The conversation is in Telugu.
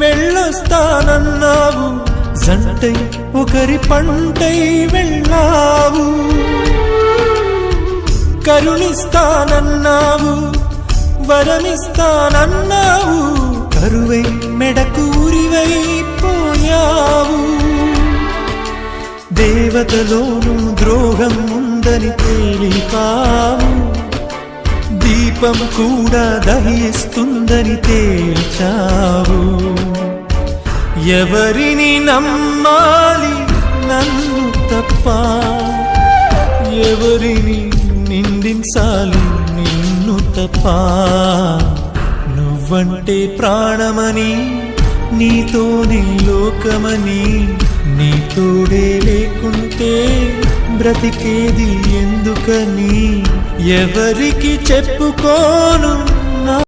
వెళ్ళొస్తానన్నావు, జంటై ఒకరి పంటై వెళ్ళావు. కరుణిస్తానన్నావు, వరమిస్తానన్నావు, కరువై మెడకూరివైపోయావు. దేవతలోను ద్రోహం ఉందని తేలిపావు, దీపం కూడా దహిస్తుందని తేల్చావు. ఎవరిని నమ్మాలి నన్ను తప్ప, ఎవరిని నిందించాలి నిన్ను తప్ప. నువ్వంటే ప్రాణమని, నీతోనే లోకమని, నీ తోడే లేకుంటే బ్రతికేది ఎందుకని. ఎవరికి చెప్పుకోను